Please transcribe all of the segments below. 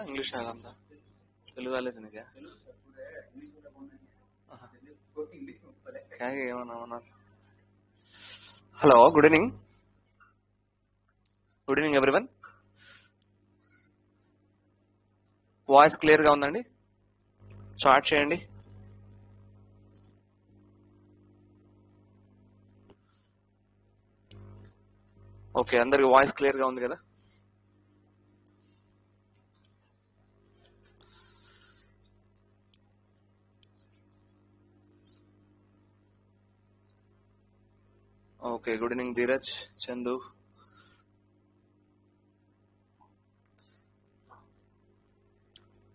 English రాదా? తెలుగు రాలేదు నీకు? ఏమన్నా? Hello, good evening. Good evening everyone. Voice clear గా ఉందండి? చాట్ చేయండి. ఓకే, అందరికి వాయిస్ క్లియర్ గా ఉంది కదా? Okay, good evening Dheeraj, Chandu.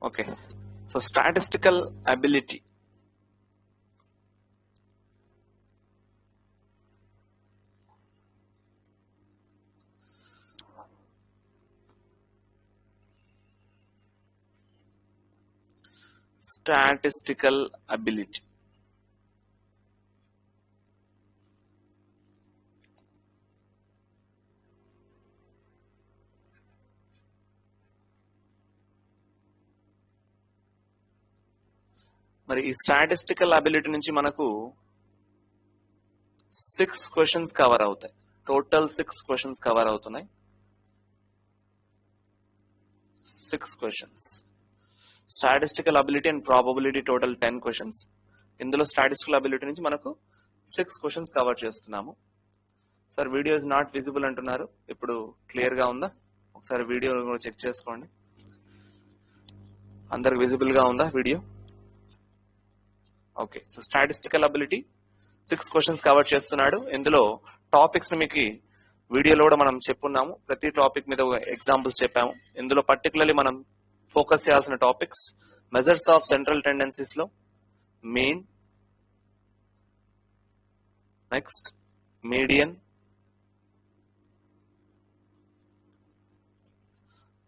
Okay, so statistical ability. Statistical ability. మరి ఈ స్టాటిస్టికల్ అబిలిటీ నుంచి మనకు 6 క్వశ్చన్స్ కవర్ అవుతాయి. టోటల్ 6 క్వశ్చన్స్ కవర్ అవుతున్నాయి. 6 questions. Statistical ability and probability total 10 questions. ఇందులో స్టాటిస్టికల్ అబిలిటీ నుంచి మనకు 6 క్వశ్చన్స్ కవర్ చేస్తున్నాము. Sir video is not visible అంటున్నారు. ఇప్పుడు క్లియర్ గా ఉందా? ఒకసారి వీడియో చెక్ చేసుకోండి. అందరికి విజిబుల్ గా ఉందా video? Okay, so statistical ability 6 questions cover చేస్తున్నాడు. ఇందులో టాపిక్స్ మీకు వీడియోలో కూడా మనం చెప్పున్నాము. ప్రతి టాపిక్ మీద ఎగ్జాంపుల్స్ చెప్పాము. ఇందులో పర్టికులర్లీ మనం ఫోకస్ చేయాల్సిన topics measures of central tendencies లో mean, next median,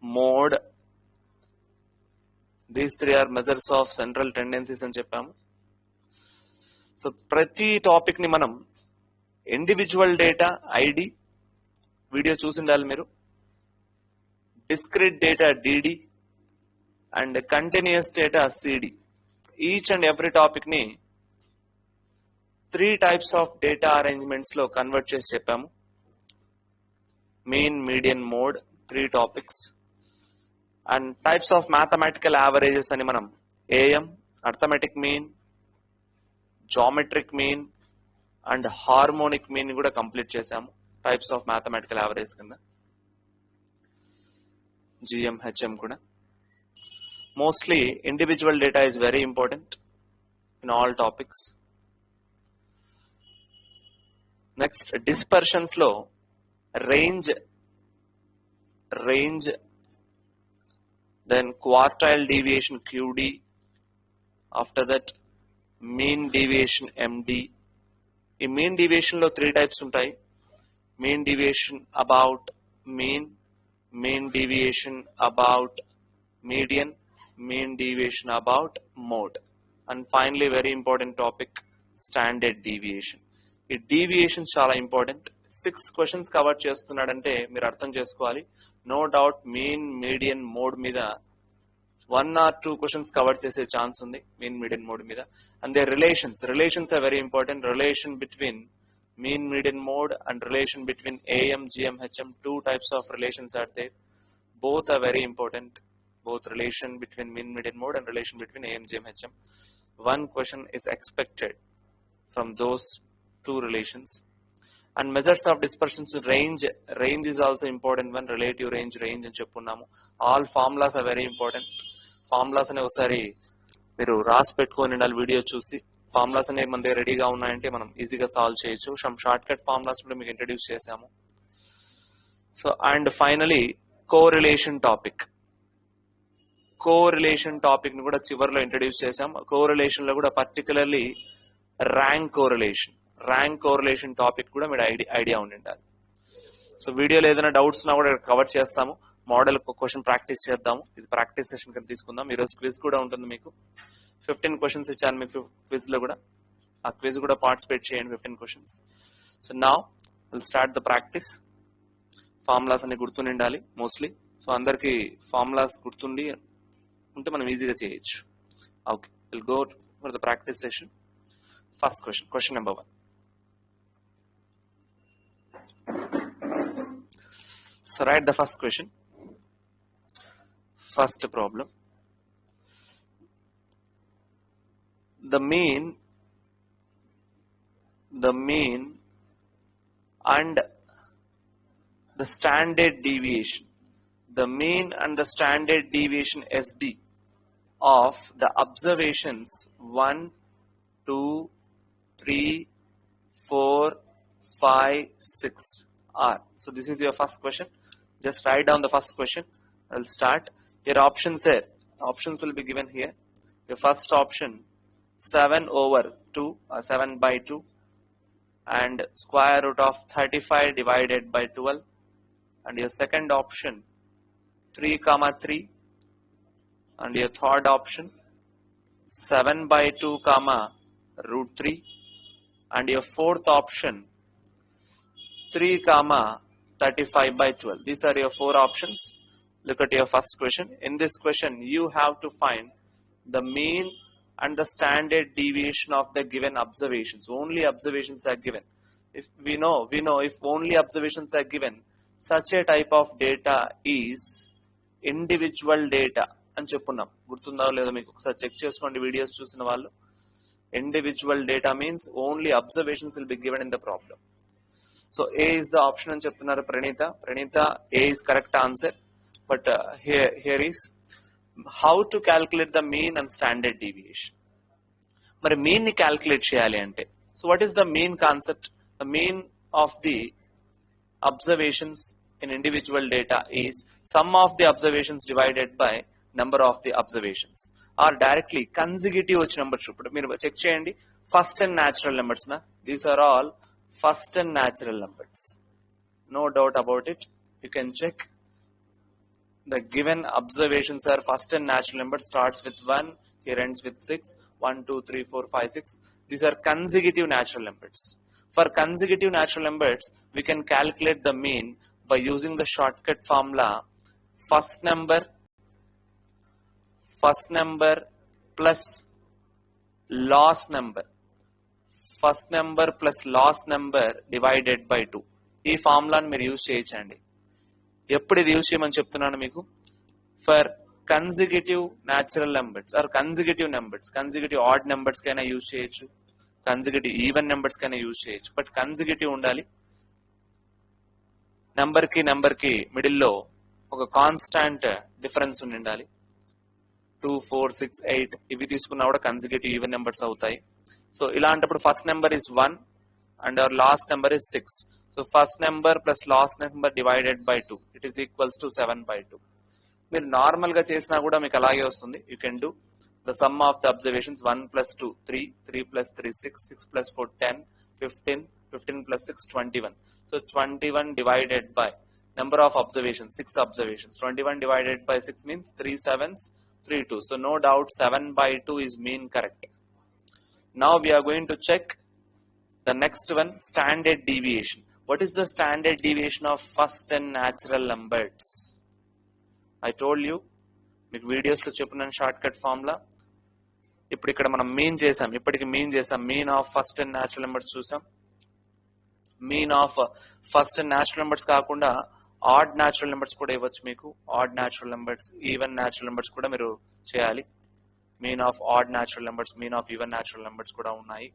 mode. These 3 are measures of central tendencies అని చెప్పాము. సో ప్రతి టాపిక్ ని మనం ఇండివిజువల్ డేటా ఐడి వీడియో చూసిండాలి మీరు, discrete data DD and continuous data CD. Each and every topic ని 3 types of data arrangements లో convert చేసి చెప్పాము. Mean, median, mode, 3 topics. And types of mathematical averages అని మనం AM, arithmetic mean, geometric mean and harmonic mean కూడా complete చేశాము. Types of mathematical average కింద GM, HM కూడా. Mostly individual data is very important in all topics. Next dispersions లో range, then quartile deviation QD, after that mean deviation MD. ఈ mean deviation లో 3 types ఉంటాయి. Mean deviation about mean, mean deviation about median, mean deviation about mode, and finally very important topic standard deviation. ఈ deviation చాలా important. 6 questions cover చేస్తున్నాడంటే మీరు అర్థం చేసుకోవాలి. No doubt mean, median, mode మీద 1 or 2 questions cover చేసే chance ఉంది, mean, median, mode మీద. And they relations are very important. Relation between mean, median, mode and relation between AM, GM, HM. 2 types of relations are there. Both are very important. Both relation between mean, median, mode and relation between AM, GM, HM. One question is expected from those 2 relations. And measures of dispersion, range is also important one. Relative range అని చెప్పుకున్నాము. All formulas are very important. Formulas అనే ఒకసారి మీరు రాసి పెట్టుకొని ఉండాలి. Video చూసి formulas అనేవి మన దగ్గర రెడీగా ఉన్నాయంటే మనం ఈజీగా సాల్వ్ చేయొచ్చు. సమ్ షార్ట్ కట్ ఫార్ములాస్ కూడా మీకు ఇంట్రడ్యూస్ చేశాము. So and finally correlation topic ని కూడా చివరిలో ఇంట్రడ్యూస్ చేశాం. కోరిలేషన్ లో కూడా పర్టికులర్లీ ర్యాంక్ కోరిలేషన్ టాపిక్ కూడా మీరు ఐడియా ఉండి ఉండాలి. సో వీడియోలో ఏదైనా డౌట్స్ ఉన్నా కూడా కవర్ చేస్తాము. మోడల్ క్వశ్చన్ ప్రాక్టీస్ చేద్దాము. ఇది ప్రాక్టీస్ సెషన్ కింద తీసుకుందాం. ఈరోజు క్విజ్ కూడా ఉంటుంది. మీకు 15 క్వశ్చన్స్ ఇచ్చాను మీకు క్విజ్ లో కూడా. ఆ క్విజ్ కూడా పార్టిసిపేట్ చేయండి, 15 questions. So now will start the practice. Formulas అన్ని గుర్తుండాలి మోస్ట్లీ. సో అందరికి ఫార్ములాస్ గుర్తుండి ఉంటే మనం ఈజీగా చేయొచ్చు. Okay, will go for the practice session. First question, question number 1. So write the first question. First problem. The mean and the standard deviation. The mean and the standard deviation SD of the observations 1, 2, 3, 4, 5, 6 are. So this is your first question. Just write down the first question. I'll start. Your options here. Options will be given here. Your first option 7/2 or 7 by 2 and square root of 35 divided by 12. And your second option 3, 3. And your third option 7/2, root 3. And your fourth option 3, 35/12. These are your 4 options. Look at your first question. In this question, you have to find the mean and the standard deviation of the given observations. Only observations are given. If we know if only observations are given, such a type of data is individual data అని చెప్పున్నాం. గుర్తుందా లేదో మీకు ఒకసారి check చేసుకోండి videos చూసిన వాళ్ళు. Individual data means only observations will be given in the problem. So A is the option అని చెప్తున్నారు Pranita. A is correct answer. But here is how to calculate the mean and standard deviation. మరి mean ని calculate చేయాలి అంటే, so what is the mean concept? The mean of the observations in individual data is sum of the observations divided by number of the observations, or directly consecutive వచ్చి numbers. ఇప్పుడు మీరు check చేయండి, first and natural numbers na, these are all first and natural numbers, no doubt about it. You can check. The given observations are first and natural numbers, starts with 1, here ends with 6, 1, 2, 3, 4, 5, 6. These are consecutive natural numbers. For consecutive natural numbers, we can calculate the mean by using the shortcut formula first number plus last number. First number plus last number divided by 2. ఈ ఫార్ములాను మీరు use చేయొచ్చండి. ఎప్పుడు ఇది use చేయమని చెప్తున్నాను మీకు? For consecutive natural numbers are consecutive numbers, consecutive odd numbers కైనా యూజ్ చేయొచ్చు, కన్సిక్యూటివ్ ఈవెన్ నెంబర్స్ కైనా యూజ్ చేయొచ్చు. బట్ కన్సిక్యూటివ్ ఉండాలి. నెంబర్ కి మిడిల్లో ఒక కాన్స్టాంట్ డిఫరెన్స్ ఉండాలి. 2, 4, 6, 8 ఇవి తీసుకున్నా కూడా కన్సిక్యూటివ్ ఈవెన్ నెంబర్స్ అవుతాయి. సో ఇలాంటప్పుడు first number is 1 and our last number is 6. So first number plus last number divided by 2, it is equals to 7/2. మీరు నార్మల్ గా చేసినా కూడా మీకు అలాగే వస్తుంది. You can do the sum of the observations 1 plus 2 3, 3 plus 3 6, 6 plus 4 10, 15, 15 plus 6 21. So 21 divided by number of observations 6 observations. 21 divided by 6 means 3 7s 3 2. So no doubt 7/2 is mean correct. Now we are going to check the next one, standard deviation. What is the standard deviation of first and natural numbers? I told you, మీకు videos లో చెప్పిన short cut formula. ఇప్పుడు ఇక్కడ మనం mean చేసాం, ఇప్పటికి mean చేసాం. Mean of first and natural numbers చూసాం. Mean of first and natural numbers కాకుండా ఆడ్ న్యాచురల్ నెంబర్స్ కూడా ఇవ్వచ్చు మీకు. Odd natural numbers, even natural numbers కూడా మీరు చేయాలి. Mean of odd natural numbers, mean of even natural numbers కూడా ఉన్నాయి.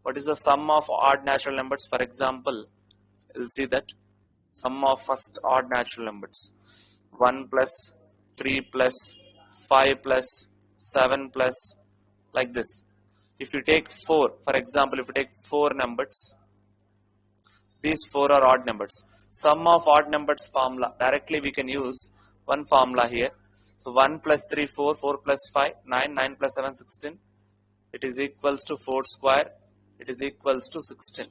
What is the sum of odd natural numbers? For example, you'll see that sum of first odd natural numbers 1 plus 3 plus 5 plus 7 plus, like this. If you take 4, for example, if you take 4 numbers, these 4 are odd numbers. Sum of odd numbers formula, directly we can use one formula here. So 1 plus 3 4, 4 plus 5 9, 9 plus 7 16. It is equals to 4 square. It is equals to 16.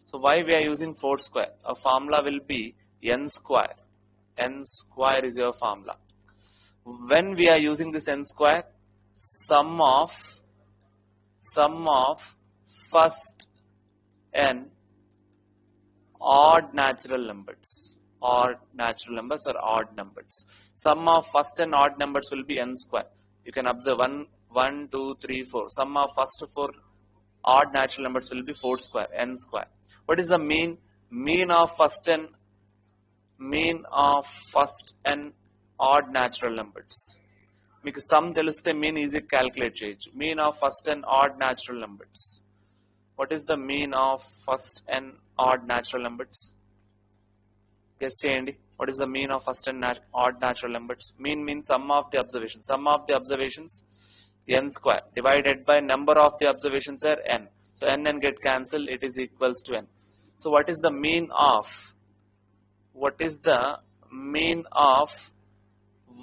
So why we are using 4 square? Our formula will be n square. N square is your formula. When we are using this n square, sum of first n odd natural numbers. Odd natural numbers or odd numbers. Sum of first and odd numbers will be n square. You can observe 1, 2, 3, 4. Sum of first 4 odd natural numbers will be 4 square, n square. What is the mean? Mean of first n odd natural numbers. మీకు some తెలిస్తే mean easy calculate చేయొచ్చు. Mean of first n odd natural numbers. What is the mean of first n odd natural numbers? Guess చేయండి. What is the mean of first n odd natural numbers? Mean means sum of the observations. Sum of the observations n square divided by number of the observations are n. So n get cancelled. It is equals to n. So what is the mean of? What is the mean of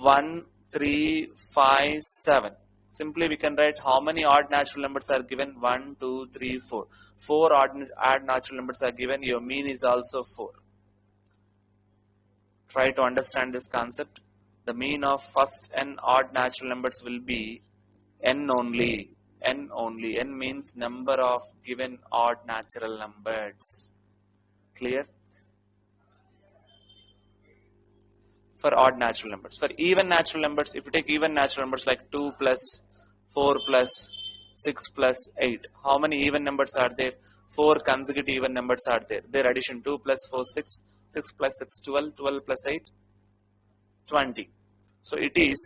1, 3, 5, 7? Simply we can write how many odd natural numbers are given. 1, 2, 3, 4. 4 odd natural numbers are given. Your mean is also 4. Try to understand this concept. The mean of first n odd natural numbers will be n only. N only. N means number of given odd natural numbers. Clear? For odd natural numbers. For even natural numbers, if you take even natural numbers like 2 plus 4 plus 6 plus 8, how many even numbers are there? 4 consecutive even numbers are there. Their addition 2 plus 4 6, 6 plus 6 12, 12 plus 8 20. So it is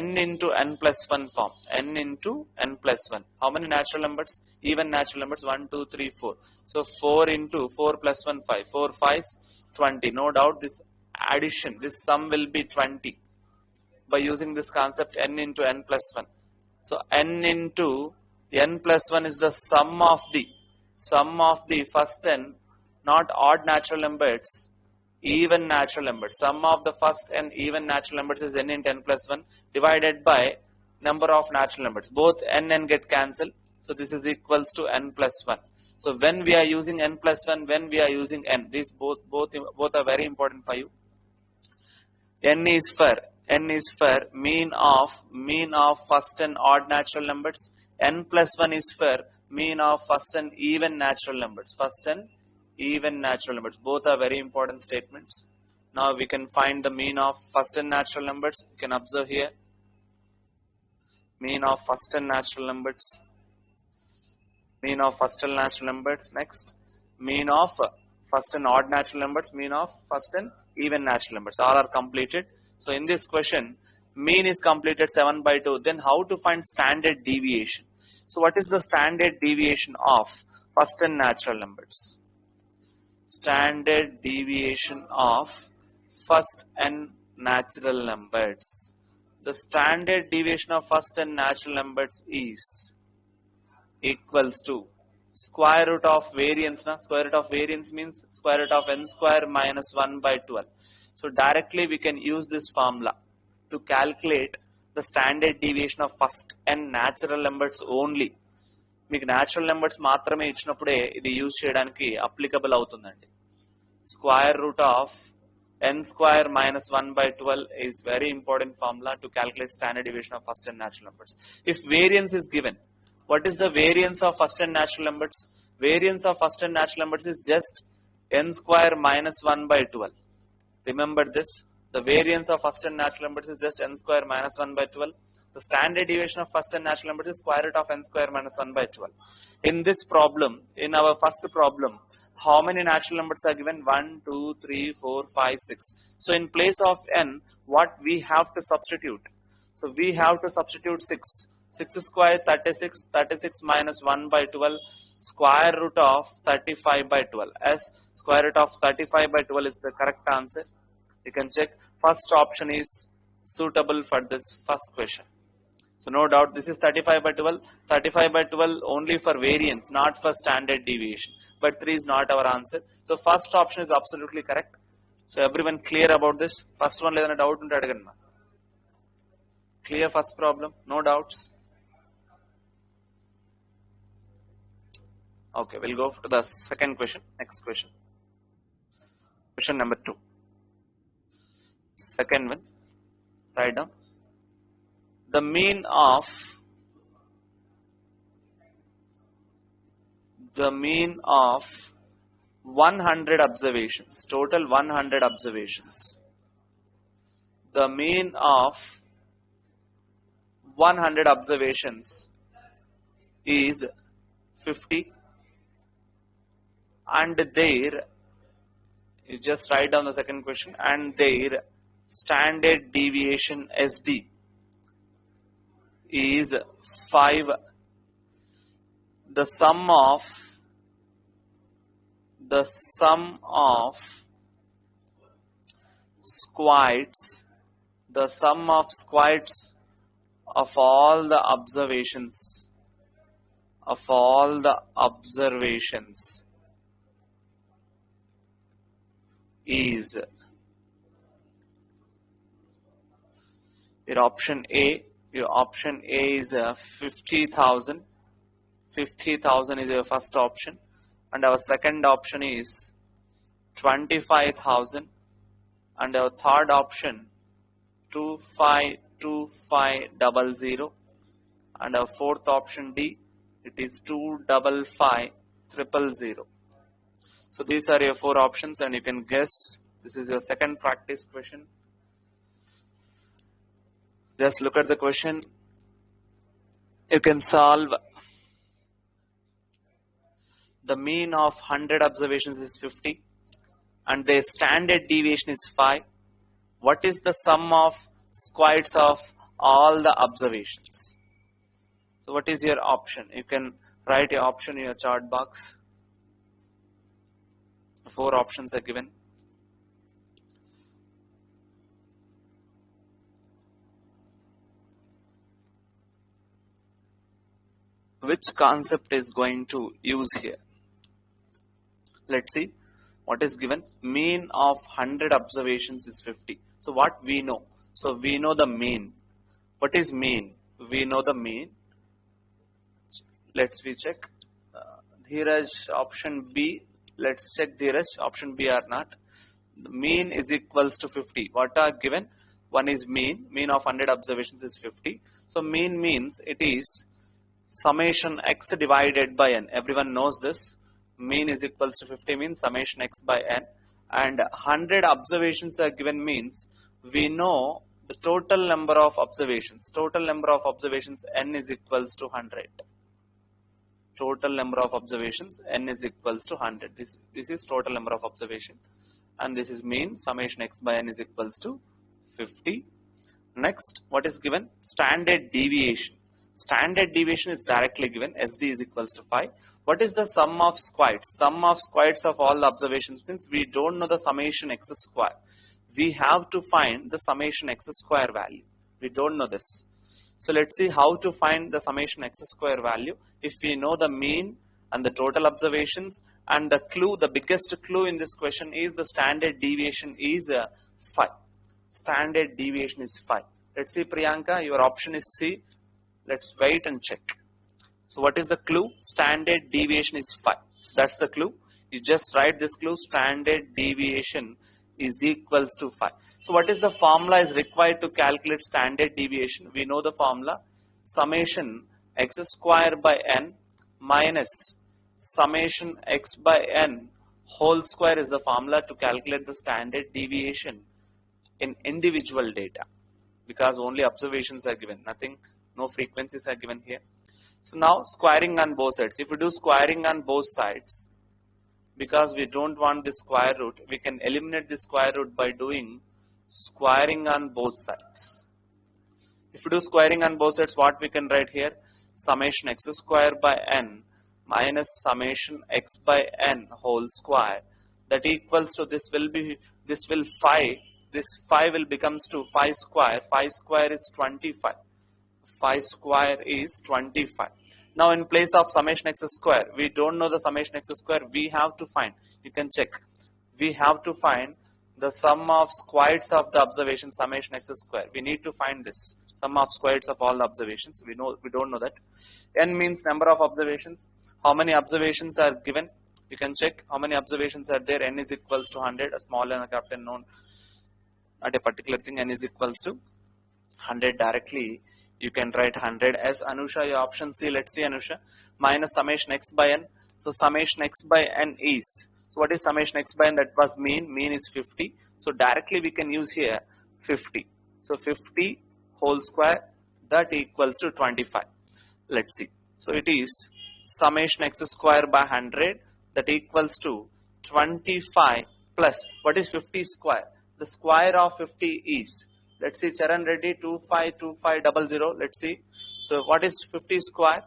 n into n plus 1 form. N into n plus 1. How many natural numbers? Even natural numbers 1, 2, 3, 4. So 4 into 4 plus 1 5. 4 5s 20. No doubt this addition, this sum will be 20 by using this concept n into n plus 1. So n into n plus 1 is the sum of the first n, not odd natural numbers, even natural numbers. Sum of the first n even natural numbers is n into n plus 1 divided by number of natural numbers. Both n get cancelled. So this is equals to n plus 1. So when we are using n plus 1, when we are using n, these both are very important for you. N is for mean of first n odd natural numbers. N plus 1 is for mean of first n even natural numbers. First n even natural numbers. Both are very important statements. Now we can find the mean of first n natural numbers. You can observe here. Mean of first n natural numbers. Mean of first n natural numbers. Next, mean of first n odd natural numbers. Mean of first n even natural numbers. All are completed. So in this question, mean is completed 7 by 2. Then how to find standard deviation? So what is the standard deviation of first n natural numbers? Standard deviation of first n natural numbers. The standard deviation of first n natural numbers is equals to square root of variance. Square root of variance means square root of n square minus 1 by 12. So directly we can use this formula to calculate the standard deviation of first n natural numbers only. మీకు natural numbers మాత్రమే ఇచ్చినప్పుడే ఇది use చేయడానికి applicable అవుతుందండి. Square root of n square minus 1 by 12 is very important formula to calculate standard deviation of first n natural numbers. If variance is given, what is the variance of first n natural numbers? Variance of first n natural numbers is just n square minus 1 by 12. Remember this. The variance of first n natural numbers is just n square minus 1 by 12. The standard deviation of first n natural numbers is square root of n square minus 1 by 12. In this problem, in our first problem, how many natural numbers are given? 1, 2, 3, 4, 5, 6. So in place of n, what we have to substitute? So we have to substitute 6. 6 square 36, 36 minus 1 by 12, square root of 35 by 12. As square root of 35 by 12 is the correct answer. You can check. First option is suitable for this first question. So no doubt this is 35 by 12. 35 by 12 only for variance, not for standard deviation. But 3 is not our answer. So first option is absolutely correct. So everyone clear about this? First one ledana doubt unte adagandi ma. Clear first problem? No doubts? Okay, we'll go to the second question. Next question. Question number 2. Second one. Write down. The mean of 100 observations, total 100 observations. The mean of 100 observations is 50, and their, you just write down the second question, and their standard deviation SD is 5. The sum of squares, of all the observations is your option A. Your option A is 50,000. 50,000 is your first option, and our second option is 25,000, and our third option 252500, and our fourth option D, it is 255,000. So these are your 4 options, and you can guess. This is your second practice question. Just look at the question. You can solve. The mean of 100 observations is 50, and their standard deviation is 5. What is the sum of squares of all the observations? So what is your option? You can write your option in your chart box. 4 options are given. Which concept is going to use here? Let's see what is given. Mean of 100 observations is 50. So what we know? So we know the mean. What is mean? We know the mean. Let's check. Dheeraj, option B. Let's check Dheeraj, option B or not. The mean is equals to 50. What are given? One is mean. Mean of 100 observations is 50. So mean means it is summation x divided by n. Everyone knows this. Mean is equals to 50 means summation x by n, and 100 observations are given means we know the total number of observations. Total number of observations n is equals to 100. Total number of observations n is equals to 100. This is total number of observation, and this is mean. Summation x by n is equals to 50. Next, what is given? Standard deviation. Standard deviation is directly given. SD is equals to 5. What is the sum of squares? Sum of squares of all the observations means we don't know the summation x square. We have to find the summation x square value. We don't know this. So let's see how to find the summation x square value. If we know the mean and the total observations, and the clue, the biggest clue in this question is the standard deviation is 5. Standard deviation is 5. Let's see, Priyanka, your option is C. Let's wait and check. So what is the clue? Standard deviation is 5. So that's the clue. You just write this clue. Standard deviation is equals to 5. So what is the formula is required to calculate standard deviation? We know the formula. Summation x square by n minus summation x by n whole square is the formula to calculate the standard deviation in individual data, because only observations are given, nothing, no frequencies are given here. So now squaring on both sides. If we do squaring on both sides, because we don't want the square root, we can eliminate the square root by doing squaring on both sides. If we do squaring on both sides, what we can write here? Summation x square by n minus summation x by n whole square, that equals to, this will 5, this 5 will becomes to 5 square, 5 square is 25. 5 square is 25. Now in place of summation x square, we don't know the summation x square, we have to find, you can check, we have to find the sum of squares of the observation summation x square. We need to find this sum of squares of all the observations. We don't know that. N means number of observations. How many observations are given? You can check how many observations are there. N is equals to 100, a small and a capital known at a particular thing. N is equals to 100 directly. You can write 100 as Anusha, your option C. Let's see, Anusha. Minus summation x by n. So summation x by n is, so what is summation x by n? That was mean. Mean is 50. So directly we can use here 50. So 50 whole square that equals to 25. Let's see. So it is summation x square by 100 that equals to 25 plus what is 50 square? The square of 50 is, let's see, Charan Reddy 252500. Let's see. So what is 50 square?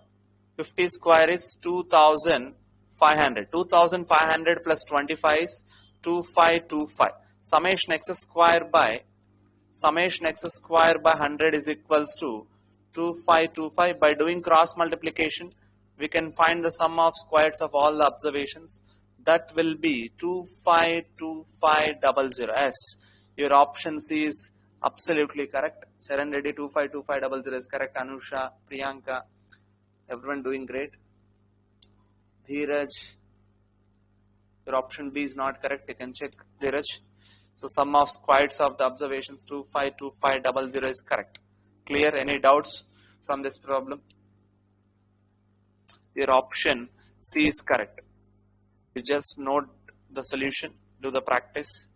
50 square is 2500. 2500 plus 25 is 2525. Summation x square by 100 is equals to 2525. By doing cross multiplication, we can find the sum of squares of all the observations. That will be 252500. Yes, your option C is absolutely correct. Charan Reddy 252500 is correct. Anusha, Priyanka, everyone doing great. Dheeraj, your option B is not correct. You can check, Dheeraj. So sum of squares of the observations 252500 is correct. Clear? Any doubts from this problem? Your option C is correct. You just note the solution, do the practice.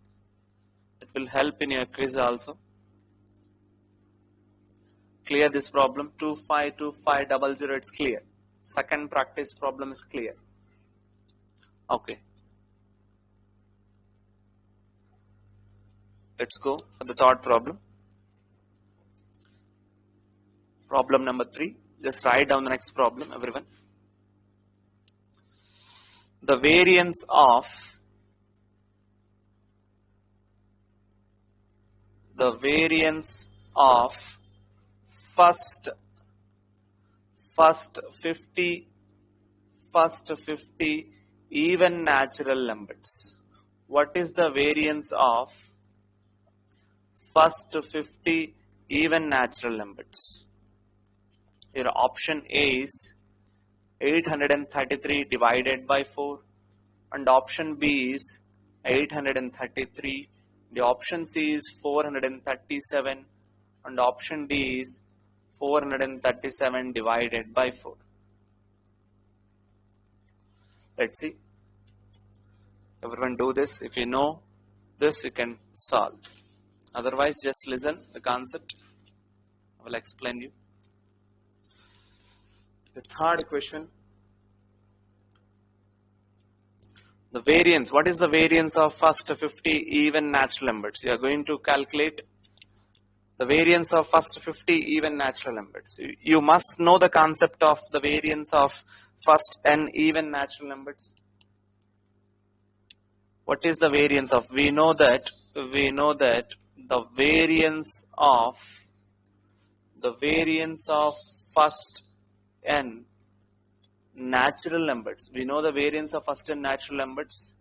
It will help in your quiz also. Clear this problem? 252500, it's clear. Second practice problem is clear. Okay. Let's go for the third problem. Problem number 3. Just write down the next problem, everyone. The variance of first 50 even natural numbers. What is the variance of first 50 even natural numbers? Your option A is 833 divided by 4 and option B is 833. The option C is 437 and option D is 437 divided by 4. Let's see. Everyone do this. If you know this, you can solve. Otherwise, just listen the concept. I will explain you. The third question. The variance. What is the variance of first 50 even natural numbers? You are going to calculate the variance of first 50 even natural numbers. You must know the concept of the variance of first n even natural numbers. What is the variance of? We know that the variance of first n natural numbers. We know the variance of first n natural numbers.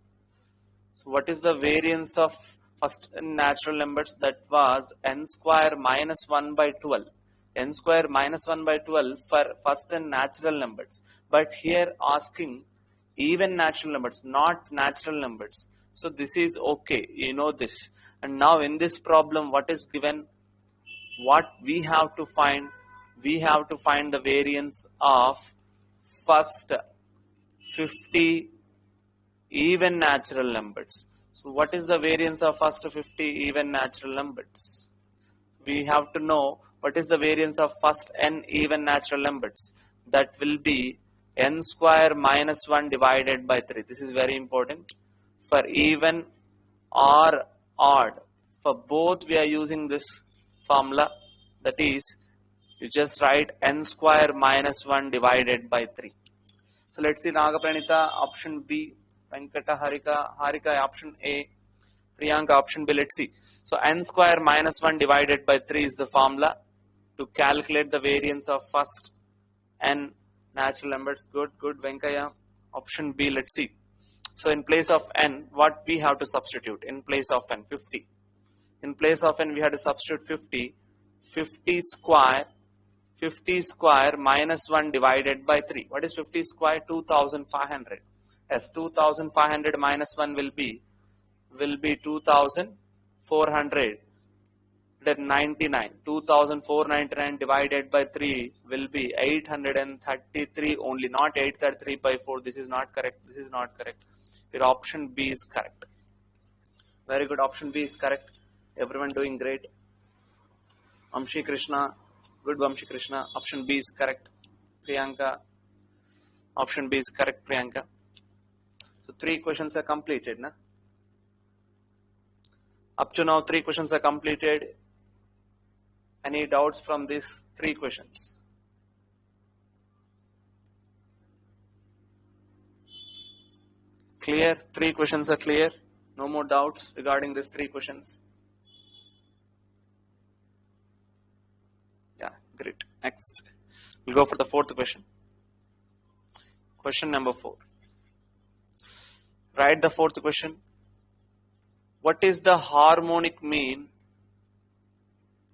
So what is the variance of first n natural numbers? That was n square minus 1 by 12. N square minus 1 by 12 for first n natural numbers. But here asking even natural numbers, not natural numbers. So this is okay. You know this. And now in this problem, what is given? What we have to find? We have to find the variance of first 50 even natural numbers. So what is the variance of first 50 even natural numbers? We have to know what is the variance of first n even natural numbers. That will be n square minus 1 divided by 3. This is very important. For even or odd, for both we are using this formula. That is, you just write n square minus 1 divided by 3. So let's see, Nagapranita option B, Venkata Harika option A, Priyanka option B. Let's see. So n square minus 1 divided by 3 is the formula to calculate the variance of first n natural numbers. Good, Venkaya. Option B, let's see. So in place of n, what we have to substitute? In place of n, 50. In place of n, we have to substitute 50. 50 square minus 1 divided by 3. What is 50 square? 2500. As 2500 minus 1 will be 2499. 2499 divided by 3 will be 833 only, not 833 by 4. This is not correct. This is not correct. Your option B is correct. Very good. Option B is correct. Everyone doing great. Amshi Krishna, Good, Vamshi Krishna. Option B is correct. Priyanka. Option B is correct, Priyanka. So 3 questions are completed. Na? Up to now, 3 questions are completed. Any doubts from these 3 questions? Clear? 3 questions are clear. No more doubts regarding these 3 questions. Yeah, great. Next, we'll go for the 4th question. Question number 4. Write the 4th question. What is the harmonic mean?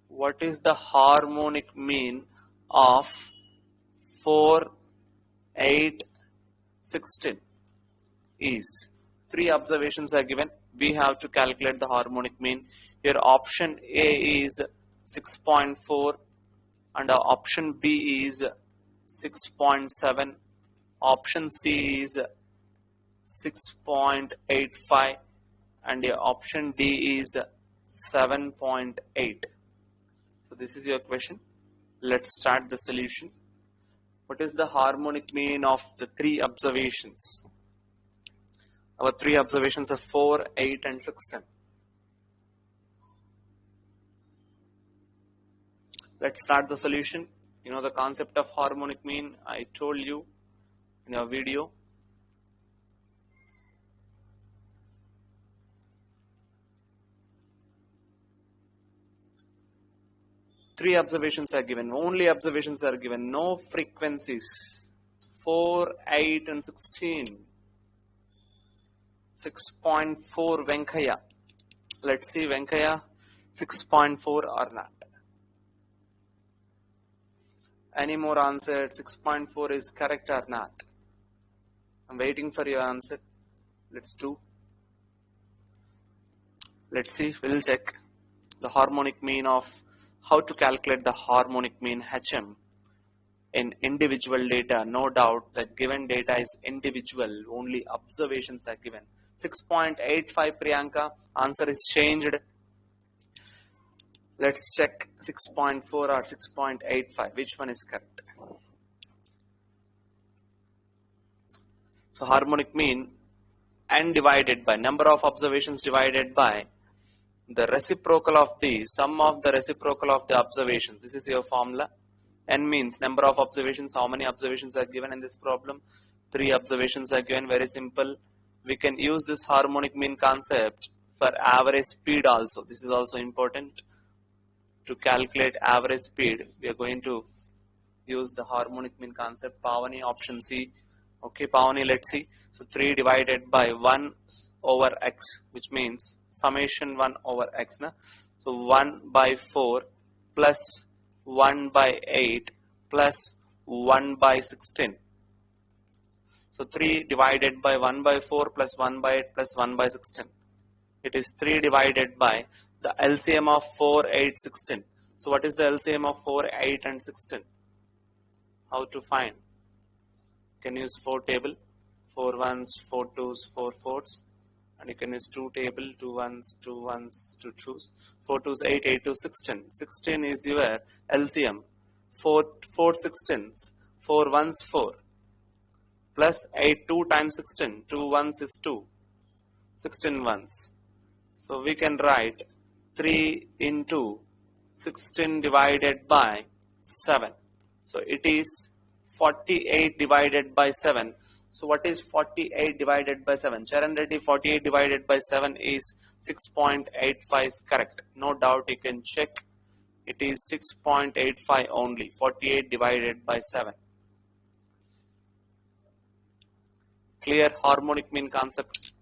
What is the harmonic mean of 4, 8, 16? Is 3 observations are given. We have to calculate the harmonic mean. Here option A is 6.4 and option B is 6.7. Option C is 6.85 and option D is 7.8. So this is your question. Let's start the solution. What is the harmonic mean of the 3 observations? Our 3 observations are 4, 8 and 16. Let's start the solution. You know the concept of harmonic mean, I told you in your video. Three observations are given. Only observations are given. No frequencies. 4, 8 and 16. 6.4 Venkaya. Let's see Venkaya 6.4 or not. Any more answer? 6.4 is correct or not? I'm waiting for your answer. Let's do. Let's see. We'll check the harmonic mean of how to calculate the harmonic mean HM in individual data. No doubt that given data is individual. Only observations are given. 6.85 Priyanka. Answer is changed. Let's check 6.4 or 6.85. Which one is correct? So harmonic mean n divided by number of observations divided by the reciprocal of the sum of the reciprocal of the observations. This is your formula. N means number of observations. How many observations are given in this problem? 3 observations are given. Very simple. We can use this harmonic mean concept for average speed also. This is also important. To calculate average speed, we are going to use the harmonic mean concept. Pavani, option C. Okay, Pavani, let's see. So 3 divided by 1 over x, which means summation 1 over x. Na? So 1 by 4 plus 1 by 8 plus 1 by 16. So 3 divided by 1 by 4 plus 1 by 8 plus 1 by 16. It is 3 divided by the LCM of 4, 8, 16. So what is the LCM of 4, 8 and 16? How to find? You can use 4 table. 4 1s, 4 2s, 4 4s. And you can use 2 table, 2 1s, 2 1s, 2 2s. 4 2s, 8, 8 2, 16. 16 is your LCM. 4 16s. 4 1s, 4. Plus 8, 2 times 16. 2 1s is 2. 16 ones. So we can write 3 into 16 divided by 7. So it is 48 divided by 7. So what is 48 divided by 7? Charan Reddy, 48 divided by 7 is 6.85 is correct. No doubt, you can check. It is 6.85 only. 48 divided by 7. Clear harmonic mean concept.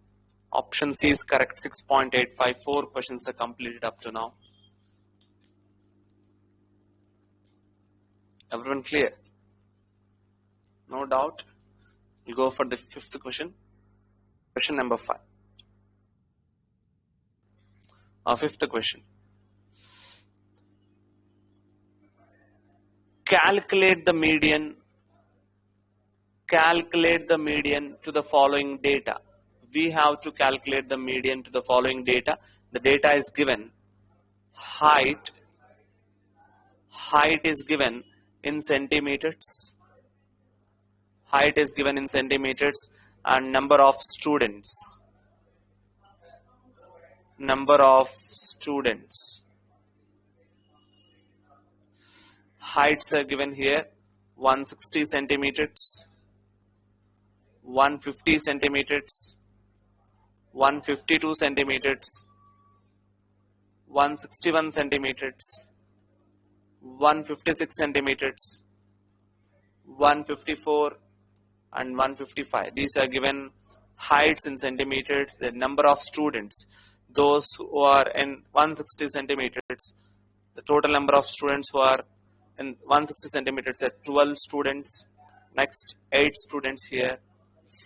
Option C is correct. 6.85. 4 questions are completed up to now. Everyone clear? No doubt. We'll go for the 5th question. Question number 5. Our 5th question. Calculate the median. Calculate the median to the following data. We have to calculate the median to the following data. The data is given. Height height is given in centimeters. Height is given in centimeters, and number of students. Number of students. Heights are given here: 160 centimeters, 150 centimeters, 152 centimeters, 161 centimeters, 156 centimeters, 154 and 155. These are given heights in centimeters. The number of students, those who are in 160 centimeters, the total number of students who are in 160 centimeters are 12 students. Next, 8 students here,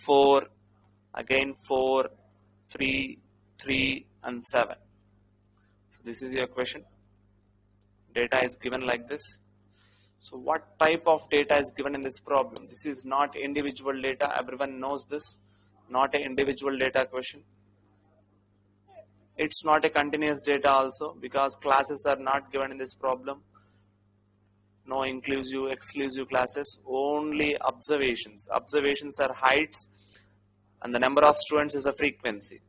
4, again 4, 3, 3 and 7. So this is your question. Data is given like this. So what type of data is given in this problem? This is not individual data. Everyone knows this. Not an individual data question. It's not a continuous data also, because classes are not given in this problem. No inclusive, exclusive classes. Only observations. Observations are heights, and the number of students is the frequency.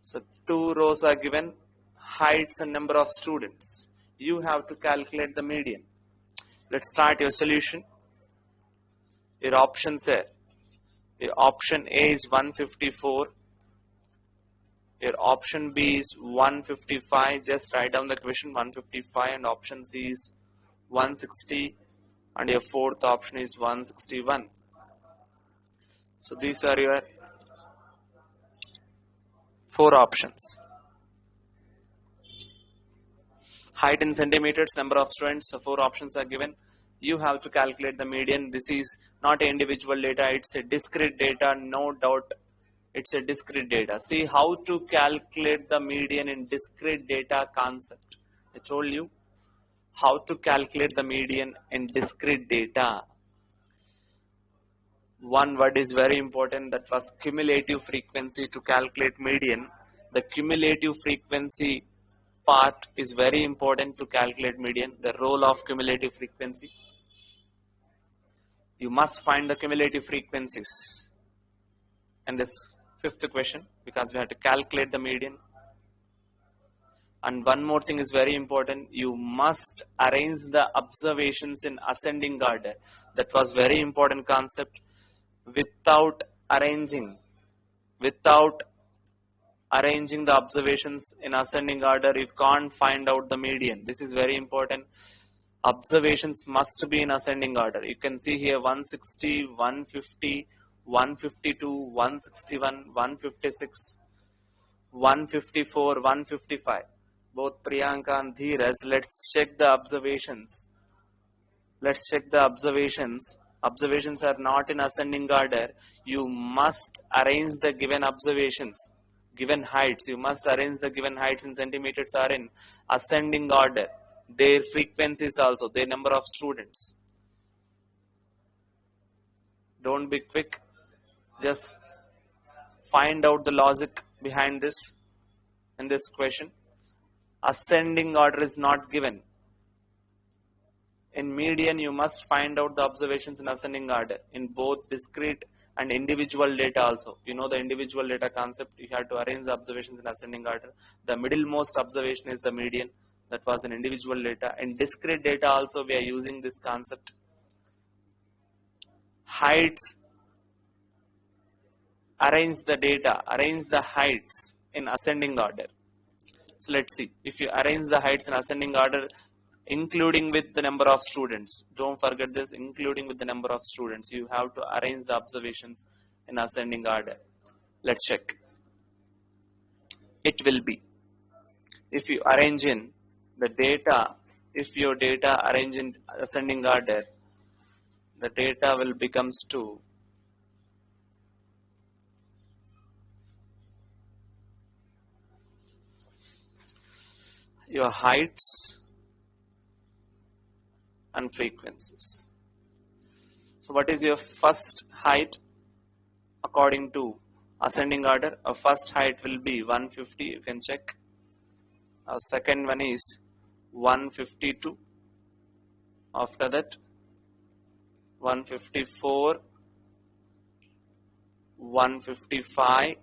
So 2 rows are given, heights and number of students. You have to calculate the median. Let's start your solution. Your options are, your option A is 154, your option B is 155. Just write down the question, 155, and option C is 160, and your fourth option is 161. So these are your 4 options. Height in centimeters, number of students, so 4 options are given. You have to calculate the median. This is not individual data, it's a discrete data, no doubt. It's a discrete data. See how to calculate the median in discrete data concept. I told you how to calculate the median in discrete data. One word is very important, that was cumulative frequency. To calculate median, the cumulative frequency part is very important to calculate median. The role of cumulative frequency. You must find the cumulative frequencies in this 5th question, because we have to calculate the median. And one more thing is very important, you must arrange the observations in ascending order. That was very important concept. Without arranging the observations in ascending order, you can't find out the median. This is very important. Observations must be in ascending order. You can see here 160, 150, 152, 161, 156, 154, 155. Both Priyanka and Dheeraj, let's check the observations. Let's check the observations. Observations are not in ascending order. You must arrange the given observations, given heights. You must arrange the given heights in centimeters are in ascending order. Their frequencies also, their number of students. Don't be quick. Just find out the logic behind this in this question. Ascending order is not given. In median, you must find out the observations in ascending order in both discrete and individual data also. You know the individual data concept. You have to arrange the observations in ascending order. The middlemost observation is the median. That was an individual data. In discrete data also, we are using this concept. Heights, arrange the data, arrange the heights in ascending order. So let's see. If you arrange the heights in ascending order, including with the number of students, don't forget this, including with the number of students, you have to arrange the observations in ascending order. Let's check. It will be, if you arrange in the data, if your data arrange in ascending order, the data will becomes to your heights and frequencies. So what is your first height according to ascending order? Our first height will be 150, you can check. Our second one is 152, after that 154, 155,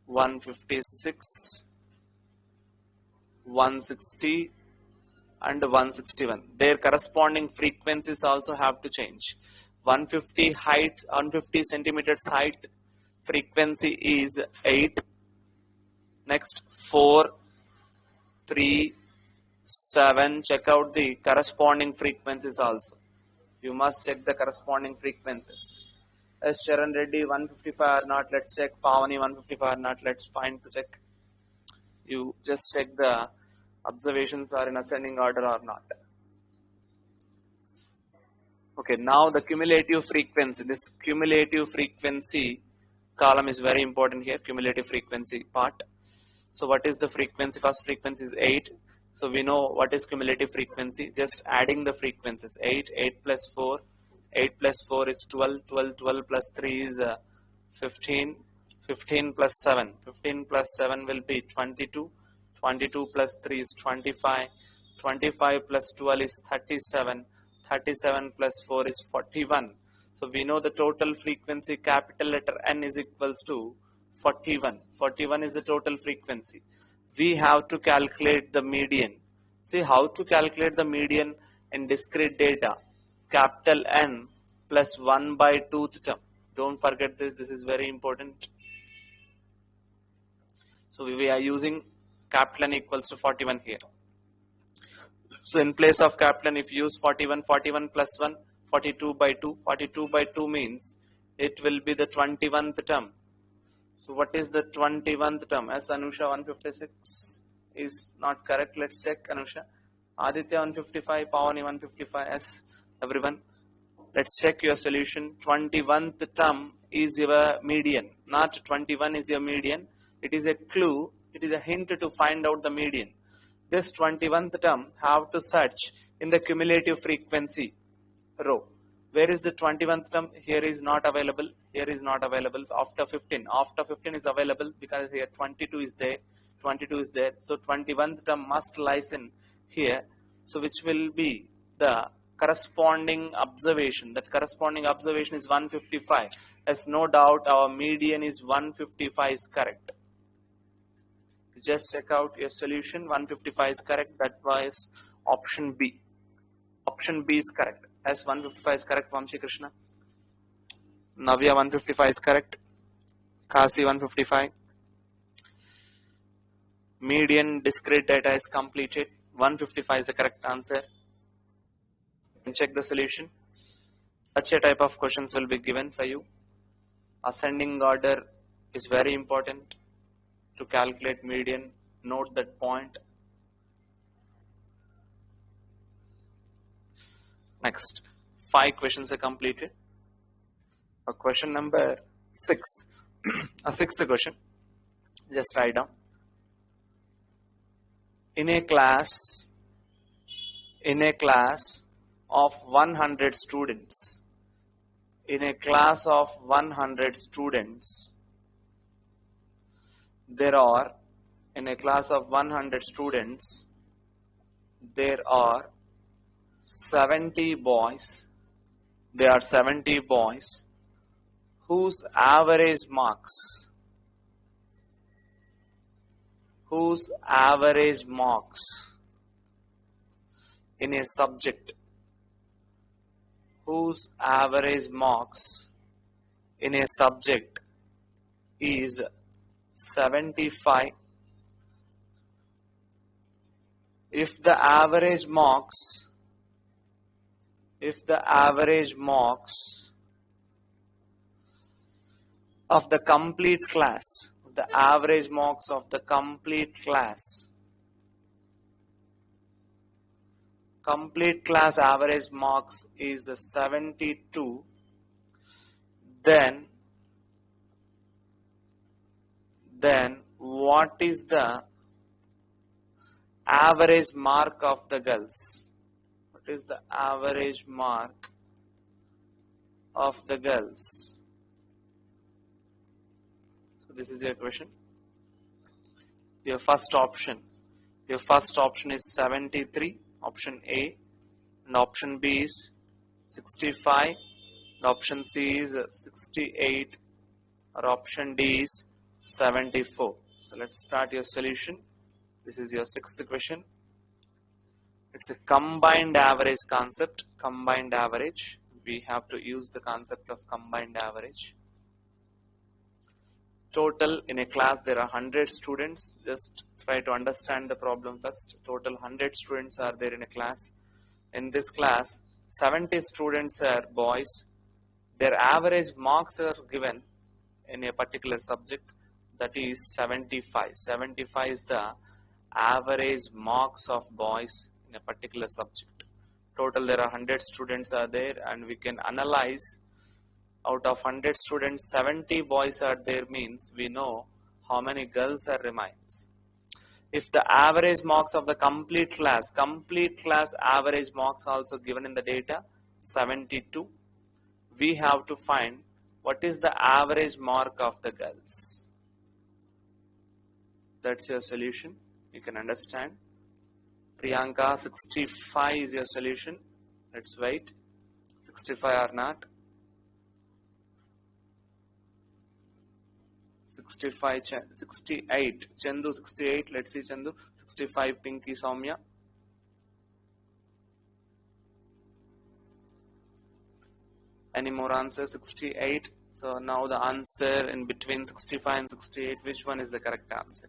156, 160 and 161. Their corresponding frequencies also have to change. 150 height, 150 centimeters height, frequency is 8. Next 4, 3, 7. Check out the corresponding frequencies also. You must check the corresponding frequencies. As Sharan Reddy 155 or not, let's check. Pavani 155 or not, let's find to check. You just check the observations are in ascending order or not. Okay, now the cumulative frequency. This cumulative frequency column is very important here, cumulative frequency part. So what is the frequency? First frequency is 8. So we know what is cumulative frequency. Just adding the frequencies. 8, 8 plus 4. 8 plus 4 is 12. 12, 12 plus 3 is 15. 15 plus 7. 15 plus 7 will be 22. 22 plus 3 is 25. 25 plus 12 is 37. 37 plus 4 is 41. So we know the total frequency, capital letter N is equals to 41. 41 is the total frequency. We have to calculate the median. See how to calculate the median in discrete data. Capital N plus 1 by 2th term. Don't forget this. This is very important. So we are using capital N equals to 41 here. So in place of capital N, if you use 41, 41 plus 1, 42 by 2. 42 by 2 means it will be the 21th term. So what is the 21th term? As Anusha 156 is not correct. Let's check Anusha. Aditya 155, Pavani 155. Yes, everyone. Let's check your solution. 21th term is your median. Not 21 is your median. It is a clue. It is a hint to find out the median. This 21th term have to search in the cumulative frequency row. Where is the 21th term? Here is not available. Here is not available. After 15. After 15 is available because here 22 is there. 22 is there. So 21th term must lies in here. So which will be the corresponding observation. That corresponding observation is 155. As no doubt our median is 155 is correct. Just check out your solution. 155 is correct. That was option B. Option B is correct. As 155 is correct, Vamshi Krishna. Navya 155 is correct. Kasi 155. Median discrete data is completed. 155 is the correct answer. And check the solution. Such a type of questions will be given for you. Ascending order is very important to calculate median. Note that point. Next, 5 questions are completed. Question number 6. A sixth question. Just write down. In a class of 100 students, there are 70 boys. There are 70 boys whose average marks in a subject is 75. If the average marks of the complete class, complete class average marks is 72, then what is the average mark of the girls? What is the average mark of the girls? So this is your question. Your first option Your first option is 73, option A, and option B is 65, and option C is 68, or option D is 74. So let's start your solution. This is your sixth question. It's a combined average concept. Combined average. We have to use the concept of combined average. Total in a class there are 100 students. Just try to understand the problem first. Total 100 students are there in a class. In this class, 70 students are boys. Their average marks are given in a particular subject, that is 75. 75 is the average marks of boys in a particular subject. Total there are 100 students are there, and we can analyze out of 100 students 70 boys are there, means we know how many girls are remains. If the average marks of the complete class average marks also given in the data 72, we have to find what is the average mark of the girls. That's your solution. You can understand. Priyanka, 65 is your solution. Let's wait. 65 or not? 65, 68. Chandu, 68. Let's see Chandu. 65, Pinky, Soumya. Any more answers? 68. So now the answer in between 65 and 68, which one is the correct answer?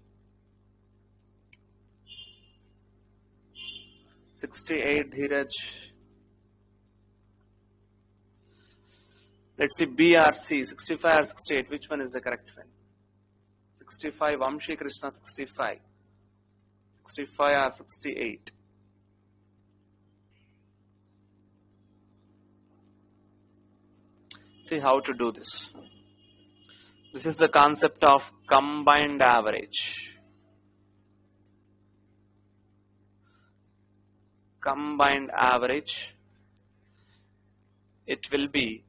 68, Dheeraj. Let's see B or C, 65 or 68, which one is the correct one? 65, Vamshi Krishna, 65. 65 or 68? See how to do this. This is the concept of combined average. Combined average, it will be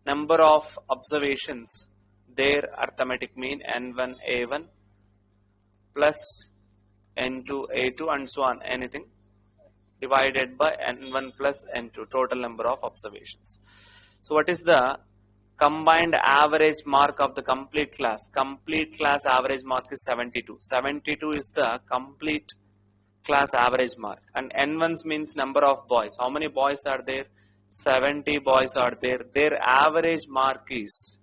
number of observations, their arithmetic mean N1 A1 plus N2 A2 and so on, anything, divided by N1 plus N2, total number of observations. So what is the combined average mark of the complete class? Complete class average mark is 72. 72 is the complete class average mark, and N1s means number of boys. How many boys are there? 70 boys are there. Their average mark is,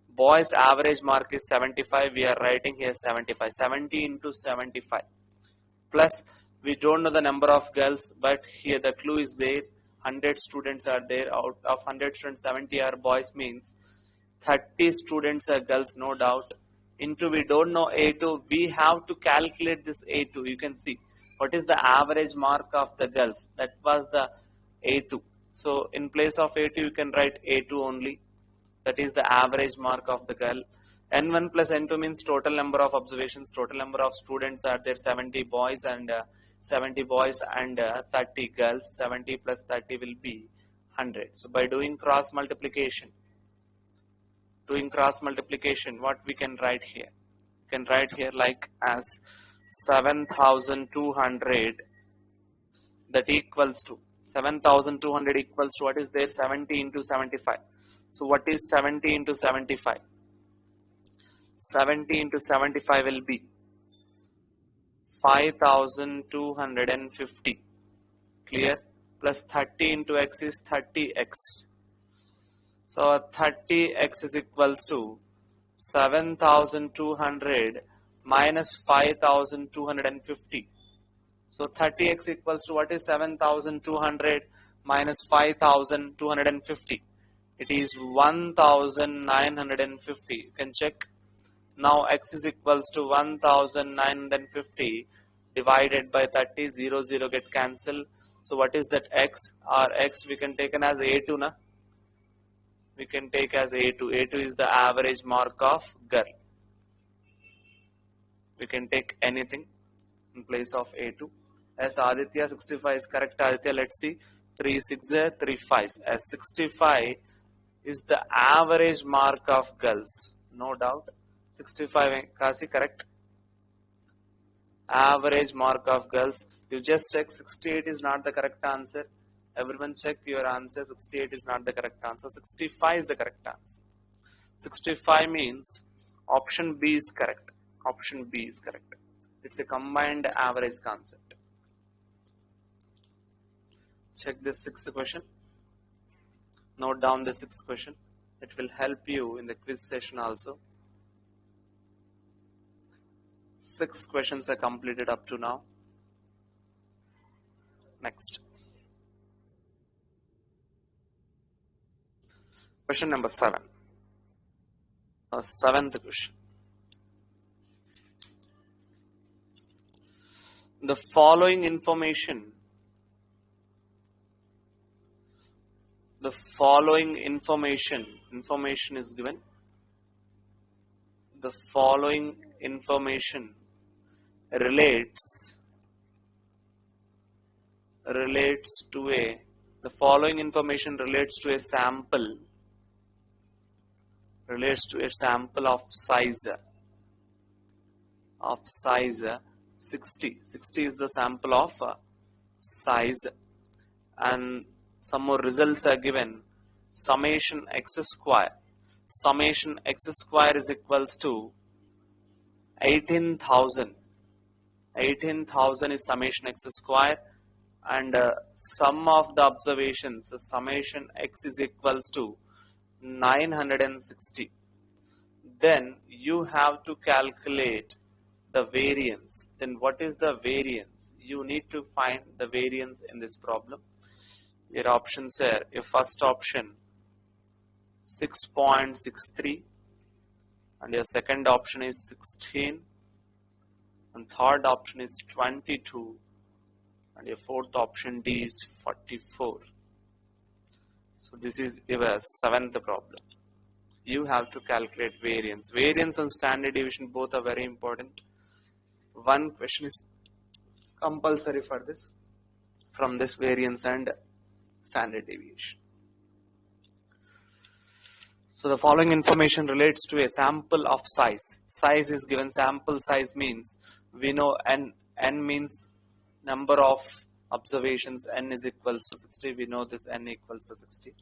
boys average mark is 75. We are writing here 75. 70 into 75 plus, we don't know the number of girls, but here the clue is there. 100 students are there. Out of 100 students, 70 are boys, means 30 students are girls, no doubt. Into, we don't know A2, we have to calculate this A2. You can see what is the average mark of the girls. That was the A2. So in place of A2, you can write A2 only. That is the average mark of the girl. N1 plus N2 means total number of observations. Total number of students are there, 70 boys and 30 girls. 70 plus 30 will be 100. So by doing cross multiplication, what we can write here? We can write here like as 7,200, that equals to 7,200 equals to what is there? 70 into 75. So what is 70 into 75? 70 into 75 will be 5,250. Clear? Plus 30 into x is 30x. So 30x is equals to 7,200 minus 5,250. So 30x equals to what is 7,200 minus 5,250? It is 1,950. You can check. Now x is equals to 1,950 divided by 30. 0, 0 get cancelled. So what is that x? Or x we can take as A2, na? We can take as A2. A2 is the average mark of girl. We can take anything in place of A2. As Aditya, 65 is correct. Aditya, let's see. 3 6 3 5. As 65 is the average mark of girls. No doubt. 65 Kasi correct. Average mark of girls. You just check 68 is not the correct answer. Everyone check your answer. 68 is not the correct answer. 65 is the correct answer. 65 means option B is correct. Option B is correct. It's a combined average concept. Check this sixth question. Note down the sixth question. It will help you in the quiz session also. 6 questions are completed up to now. Next. Question number 7. Seventh question. The following information is given. The following information relates to a sample of size 60 is the sample of size, and some more results are given. Summation x square is equals to 18,000 is summation x square, and sum of the observations, summation x is equals to 960. Then you have to calculate the variance. Then what is the variance? You need to find the variance in this problem. Your options are, your first option 6.63, and your second option is 16, and third option is 22, and your fourth option D is 44. So this is your seventh problem. You have to calculate variance. Variance and standard deviation both are very important. One question is compulsory for this, from this variance and standard deviation. So the following information relates to a sample of size. Size is given. Sample size means we know n means number of observations. N is equals to 60. We know this n equals to 60.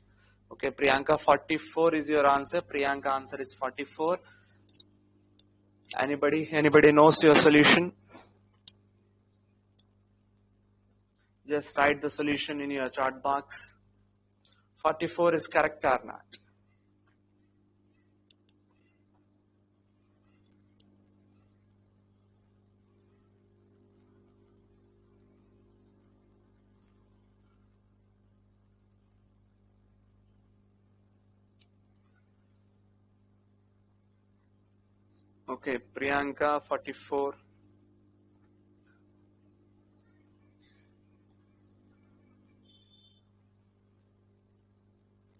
Okay, Priyanka, 44 is your answer. Priyanka answer is 44. Anybody knows your solution? Just write the solution in your chart box. 44 is correct or not? Okay, Priyanka, 44.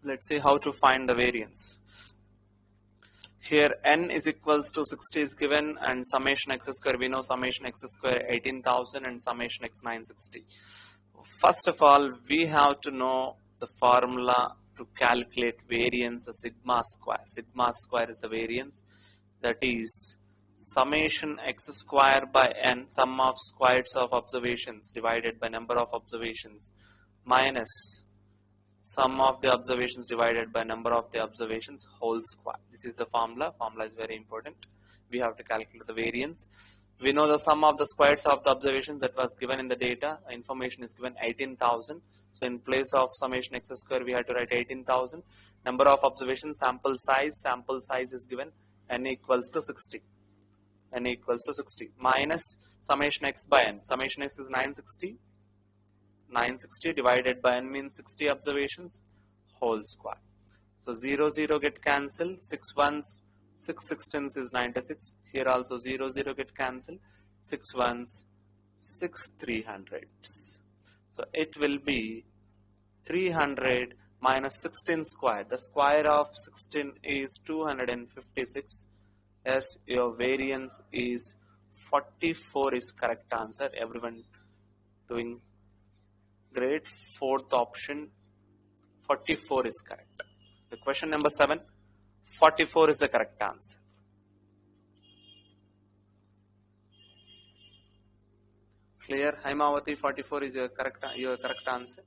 Let's see how to find the variance. Here n is equals to 60 is given, and summation x square, we know summation x square 18,000 and summation x 960. First of all, we have to know the formula to calculate variance, sigma square. Sigma square is the variance, that is summation x square by n, sum of squares of observations divided by number of observations, minus sum of the observations divided by number of the observations whole square. This is the formula. Formula is very important. We have to calculate the variance. We know the sum of the squares of the observations that was given in the data. Information is given 18,000. So in place of summation x square, we have to write 18,000. Number of observations, sample size is given n equals to 60. N equals to 60 minus summation x by n. Summation x is 960. 960 divided by n means 60 observations whole square. So 0 0 get cancelled. 6 ones, 6 sixteenths is 96. Here also 0 0 get cancelled. 6 ones, 6 300s. So it will be 300 minus 16 square. The square of 16 is 256. Yes, your variance is 44 is correct answer. Everyone doing great. Fourth option 44 is correct. The question number 7, 44 is the correct answer. Clear? Haimavati, 44 is your correct answer.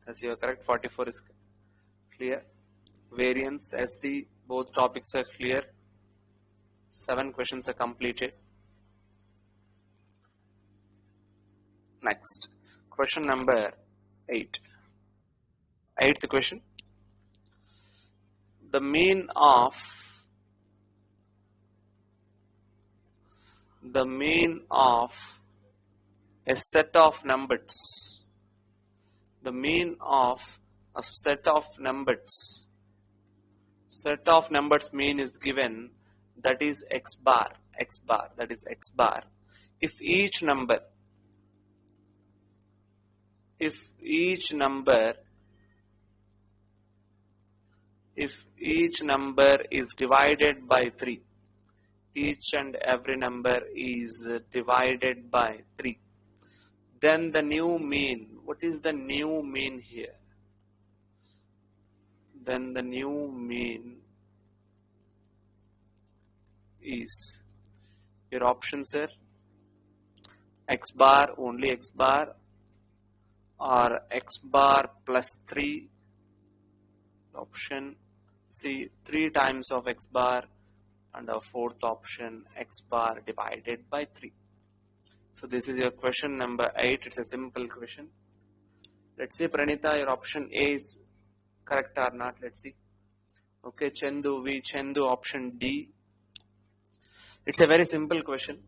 As you are correct, 44 is clear. Variance, SD, both topics are clear. 7 questions are completed. Next, question number 8. 8th question. The mean of a set of numbers. The mean of a set of numbers. Set of numbers mean is given, that is x bar, that is x bar. If each number is divided by 3, each and every number is divided by 3, then the new mean, what is the new mean here? Then the new mean is, your options are x bar, only x bar, or x bar plus 3, option C, 3 times of x bar, and our fourth option x bar divided by 3. So this is your question number 8. It's a simple question. Let's see, Pranita, your option A is correct or not. Let's see. Okay, Chendu, option D. It's a very simple question.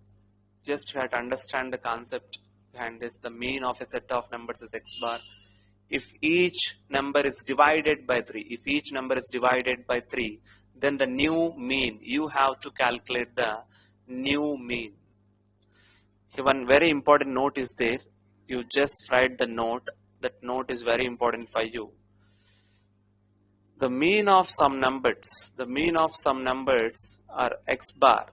Just you have to understand the concept behind this. The mean of a set of numbers is x bar. If each number is divided by 3, then the new mean, you have to calculate the new mean. Here one very important note is there. You just write the note. That note is very important for you. The mean of some numbers are x bar.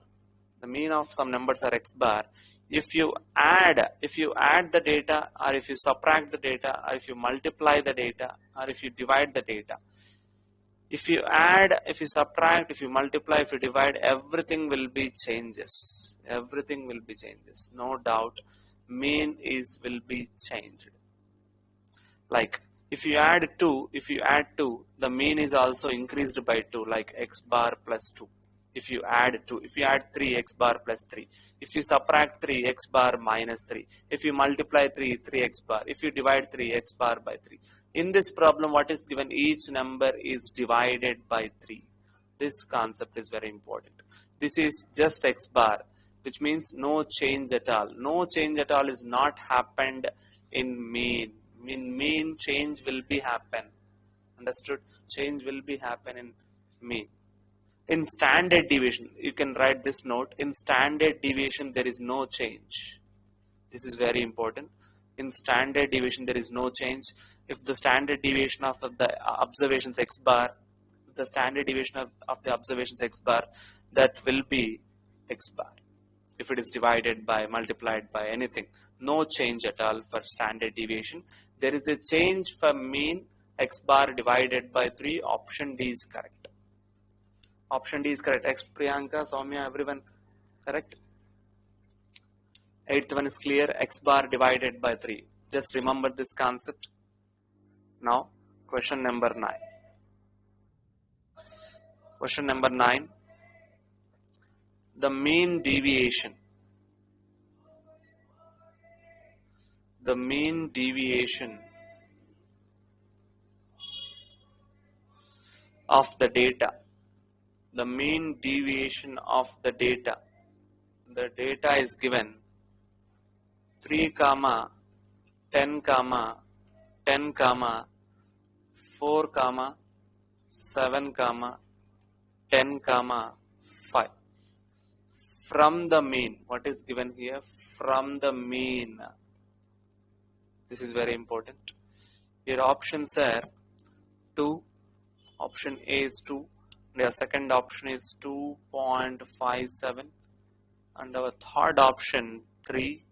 The mean of some numbers are x bar. If you add the data, or if you subtract the data, or if you multiply the data, or if you divide the data, if you add, if you subtract, if you multiply, if you divide, everything will be changes. Everything will be changes. No doubt, mean will be changed. Like if you add 2, the mean is also increased by 2, like x bar plus 2. If you add 2, if you add 3, x bar plus 3. If you subtract 3, x bar minus 3. If you multiply 3, 3x bar. If you divide 3, x bar by 3. In this problem, what is given? Each number is divided by 3. This concept is very important. This is just x bar, which means no change at all. No change at all is not happened in mean. In mean, change will be happen. Understood? Change will be happen in mean. In standard deviation, you can write this note. In standard deviation, there is no change. This is very important. In standard deviation, there is no change. If the standard deviation of the observations x bar, the standard deviation of the observations x bar, that will be x bar. If it is divided by, multiplied by anything, no change at all for standard deviation. There is a change for mean, x bar divided by 3. Option D is correct. Option D is correct. X, Priyanka, Soumya, everyone correct. 8th one is clear. X bar divided by 3. Just remember this concept. Now, question number 9. Question number 9. The mean deviation. The mean deviation of the data. The mean deviation of the data. The data is given 3, 10, 10, 4, 7, 10, 5. From the mean, what is given here? From the mean. This is very important. Your options are 2. Option A is 2. Your second option is 2.57. And our third option 3.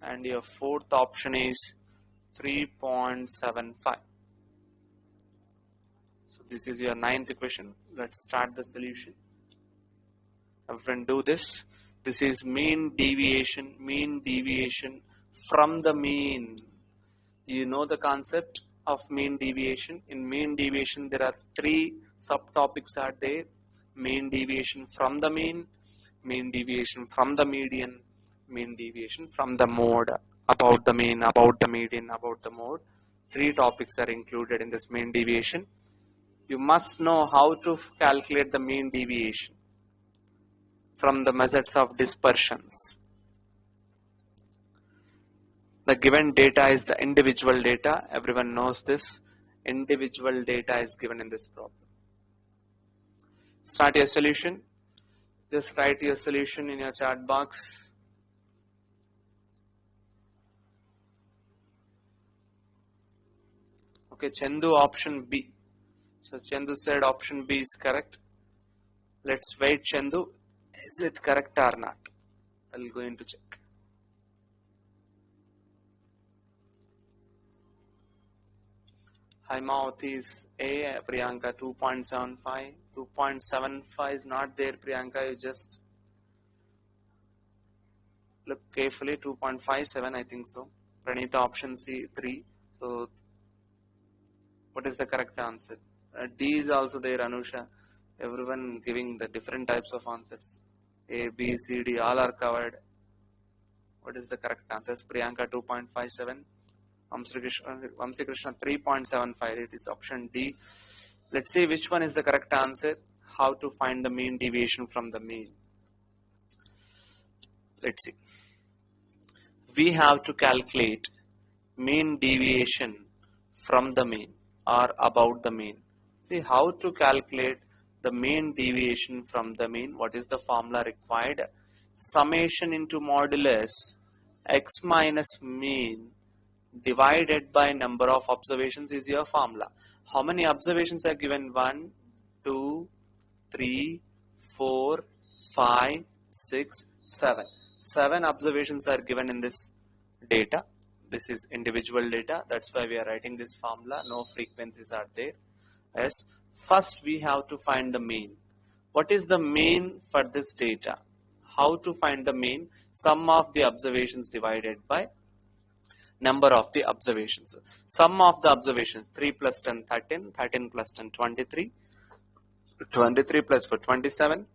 And your fourth option is 3.75. So this is your 9th question. Let's start the solution. Everyone do this. This is mean deviation from the mean. You know the concept of mean deviation. In mean deviation, there are three subtopics are there. Mean deviation from the mean from the median, mean deviation from the mode, about the mean, about the median, about the mode. Three topics are included in this mean deviation. You must know how to calculate the mean deviation from the methods of dispersions. The given data is the individual data. Everyone knows this. Individual data is given in this problem. Start your solution. Just write your solution in your chat box. Okay, Chandu, option B. So Chandu said option B is correct. Let's wait, Chandu. Is it correct or not? I'll go into check. Haimavati is A, Priyanka 2.75. 2.75 is not there, Priyanka. You just look carefully. 2.57, I think so. Pranita, option C 3. So what is the correct answer? D is also there, Anusha. Everyone giving the different types of answers. A, B, C, D, all are covered. What is the correct answer? Priyanka 2.57. Vamsi Krishna 3.75. It is option D. Let's see which one is the correct answer. How to find the mean deviation from the mean. Let's see. We have to calculate mean deviation from the mean or about the mean. See how to calculate the mean deviation from the mean. What is the formula required? Summation into modulus x minus mean divided by number of observations is your formula. How many observations are given? 1, 2, 3, 4, 5, 6, 7. 7 observations are given in this data. This is individual data. That's why we are writing this formula. No frequencies are there. Yes. First we have to find the mean. What is the mean for this data? How to find the mean? Sum of the observations divided by number of the observations. Sum of the observations 3 plus 10 13, 13 plus 10 23, 23 plus 4 27,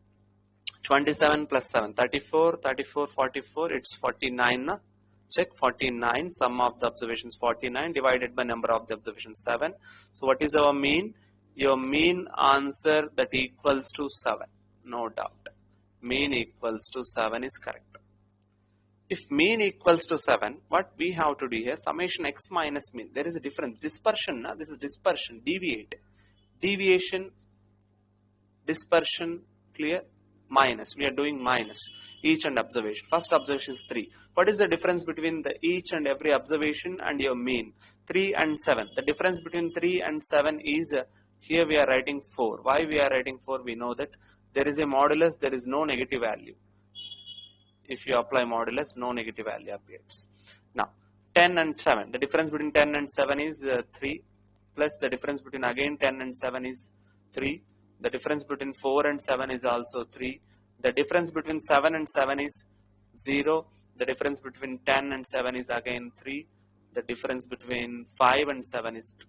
27 plus 7 34, 34 44, it's 49. Check 49, sum of the observations 49 divided by number of the observations 7. So what is our mean? Your mean answer that equals to 7, no doubt. Mean equals to 7 is correct. If mean equals to 7, what we have to do here, summation x minus mean. There is a difference. Dispersion, this is dispersion, deviate. Deviation, dispersion, clear? Minus, we are doing minus. Each and observation. First observation is 3. What is the difference between the each and every observation and your mean? 3 and 7. The difference between 3 and 7 is, here we are writing 4. Why we are writing 4? We know that there is a modulus, there is no negative value. If you apply modulus, no negative value appears. Now, 10 and 7. The difference between 10 and 7 is 3. Plus the difference between again 10 and 7 is 3. The difference between 4 and 7 is also 3. The difference between 7 and 7 is 0. The difference between 10 and 7 is again 3. The difference between 5 and 7 is 2.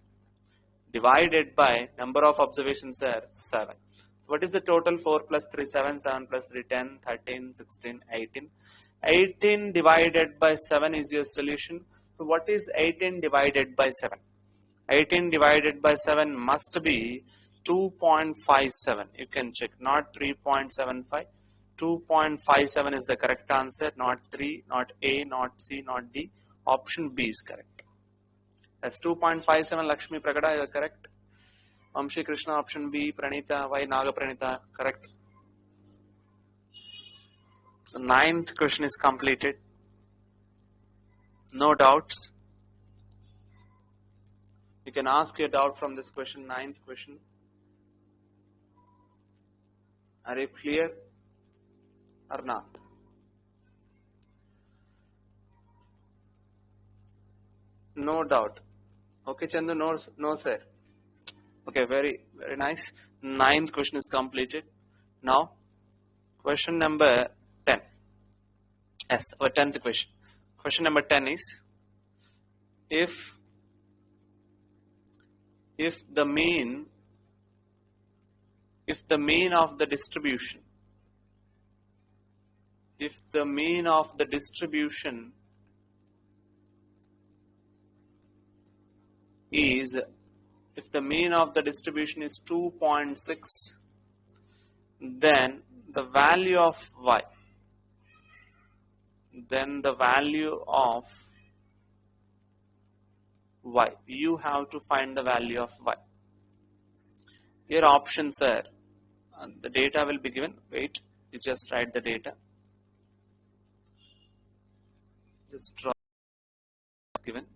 Divided by number of observations are 7. So what is the total? 4 plus 3, 7, 7 plus 3, 10, 13, 16, 18. 18 divided by 7 is your solution. So what is 18 divided by 7? 18 divided by 7 must be 2.57. You can check, not 3.75. 2.57 is the correct answer, not 3, not A, not C, not D. Option B is correct. That's 2.57. Lakshmi Pragada, you are correct. Vamshi Krishna, option B. Pranita, Y Naga Pranita, correct. So 9th question is completed. No doubts. You can ask your doubt from this question, 9th question. Are you clear or not? No doubt. Okay, Chandu, no sir. Okay, very nice. 9th question is completed. Now, Question number 10. Yes, our 10th question. Question number 10 is, if the mean of the distribution is 2.6, then the value of y, you have to find the value of y. Here options are, the data will be given. Wait, you just write the data. Just draw given.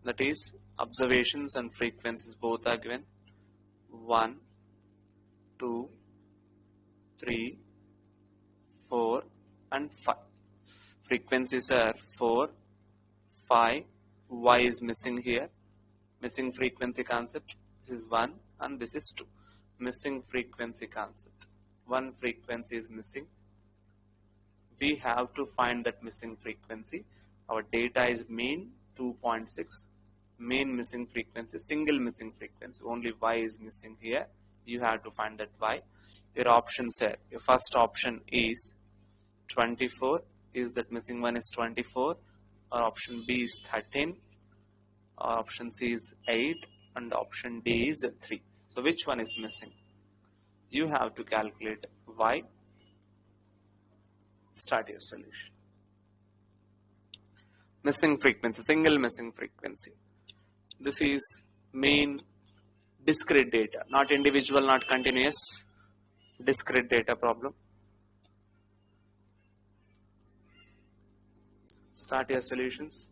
That is, observations and frequencies both are given. 1, 2, 3, 4 and 5. Frequencies are 4, 5, y is missing here. Missing frequency concept. This is 1 and this is 2. Missing frequency concept. One frequency is missing. We have to find that missing frequency. Our data is mean 2.6. Mean missing frequency, single missing frequency. Only y is missing here. You have to find that y. Your options are, your first option is 24. Is that missing one is 24? Or option B is 13. Or option C is 8. And option D is 3. So which one is missing? You have to calculate y. Start your solution. Missing frequency, single missing frequency. This is mean discrete data, not individual, not continuous. Discrete data problem. Start your solutions.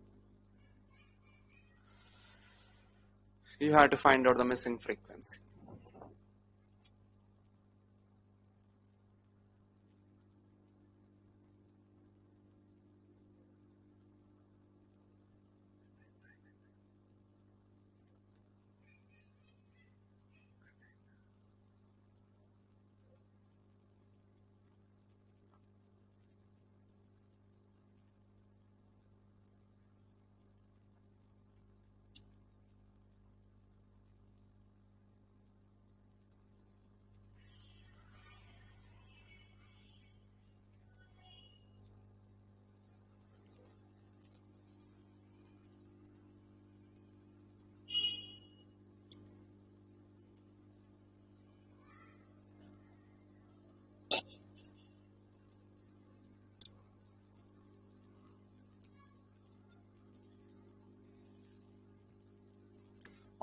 You have to find out the missing frequency.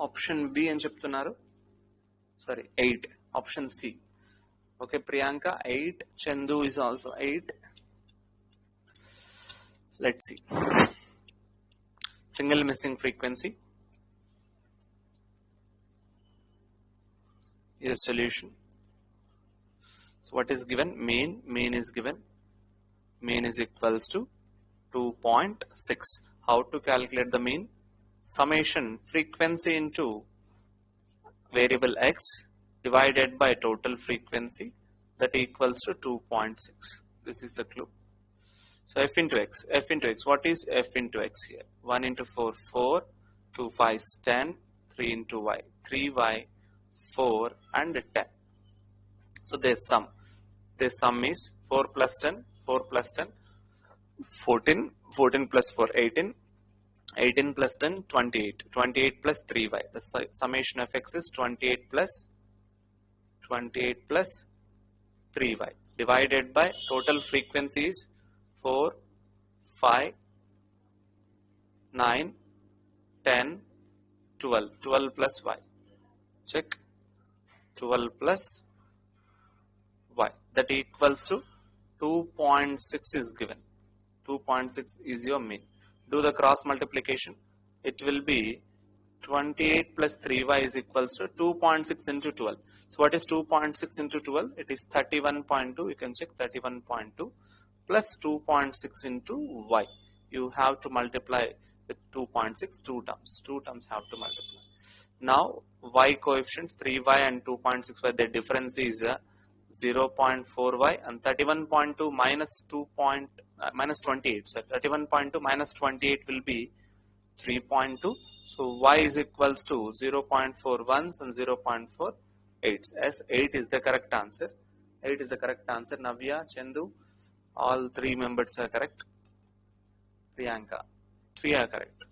Option B అని చెప్తున్నారు. Sorry, 8. Option C. Okay, Priyanka 8. Chandu is also 8. Let's see. Single missing frequency. Your solution. So what is given? Mean. Mean is given. Mean is equals to 2.6. How to calculate the mean? Summation frequency into variable x divided by total frequency, that equals to 2.6. This is the clue. So f into x. F into x. What is f into x here? 1 into 4, 4. 2 5 is 10. 3 into y. 3y, 4 and 10. So their sum. Their sum is 4 plus 10. 4 plus 10. 14. 14 plus 4, 18. 18 plus 10, 28. 28 plus 3y. The summation of x is 28 plus 3y divided by total frequency is 4, 5, 9, 10, 12. 12 plus y. Check. 12 plus y. That equals to 2.6 is given. 2.6 is your mean. Do the cross multiplication. It will be 28 plus 3y is equals to 2.6 into 12. So what is 2.6 into 12? It is 31.2. You can check 31.2 plus 2.6 into y. You have to multiply with 2.6 two terms. Two terms have to multiply. Now y coefficient 3y and 2.65, their difference is 0.4y, and 31.2 minus 28. So 31.2 minus 28 will be 3.2. So y is equals to 0.41 and 0.48. As 8 is the correct answer. 8 is the correct answer. Navya, Chandu, all 3 members are correct. Priyanka, 3 are correct.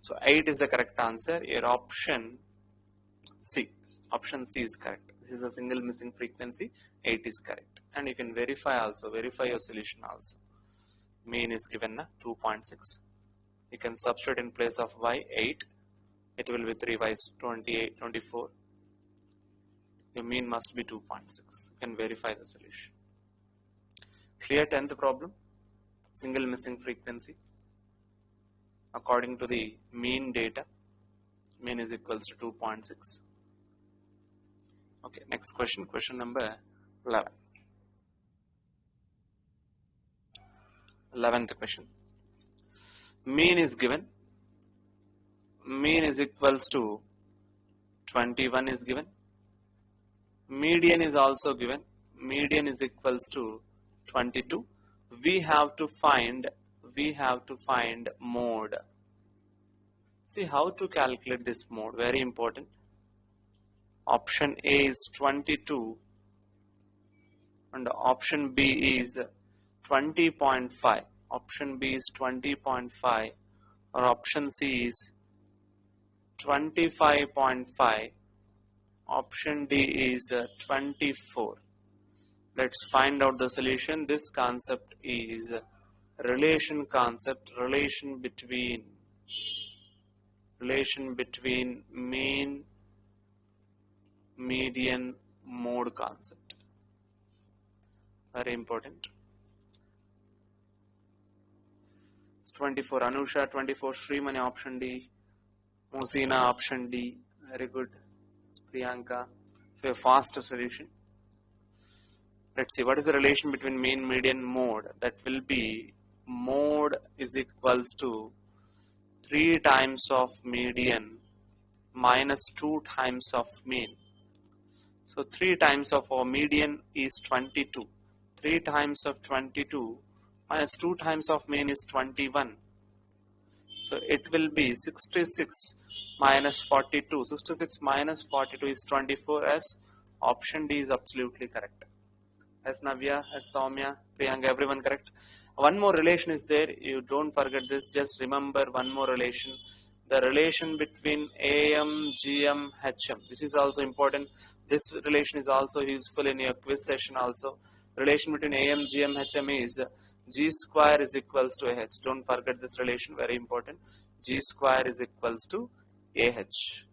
So 8 is the correct answer. Your option C. Option C is correct. This is a single missing frequency. 8 is correct. And you can verify also. Verify your solution also. Mean is given 2.6. You can substitute in place of y 8. It will be 3 y 28, 24. Your mean must be 2.6. You can verify the solution. Clear 10th problem. Single missing frequency. According to the mean data, mean is equals to 2.6. Okay, next question, question number 11. 11th question. Mean is given. Mean is equals to 21 is given. Median is also given. Median is equals to 22. We have to find mode. See how to calculate this mode, very important. Option A is 22 and option B is 20.5. Option B is 20.5 or option C is 25.5. Option D is 24. Let's find out the solution. This concept is relation concept, relation between mean, median, mode concept. Very important. 24 Anusha, 24 Srimani, option D. Musina, option D. Very good. Priyanka. So a fast solution. Let's see what is the relation between mean, median, mode. That will be mode is equals to 3 times of median minus 2 times of mean. So 3 times of our median is 22. 3 times of 22 minus 2 times of mean is 21. So it will be 66 minus 42. 66 minus 42 is 24, as option D is absolutely correct. As Navya, as Soumya, Priyanka, everyone correct. One more relation is there. You don't forget this. Just remember one more relation. The relation between AM, GM, HM. This is also important. This relation is also useful in your quiz session also. Relation between AM, GM, HM is G square is equals to AH. Don't forget this relation, very important. G square is equals to AH.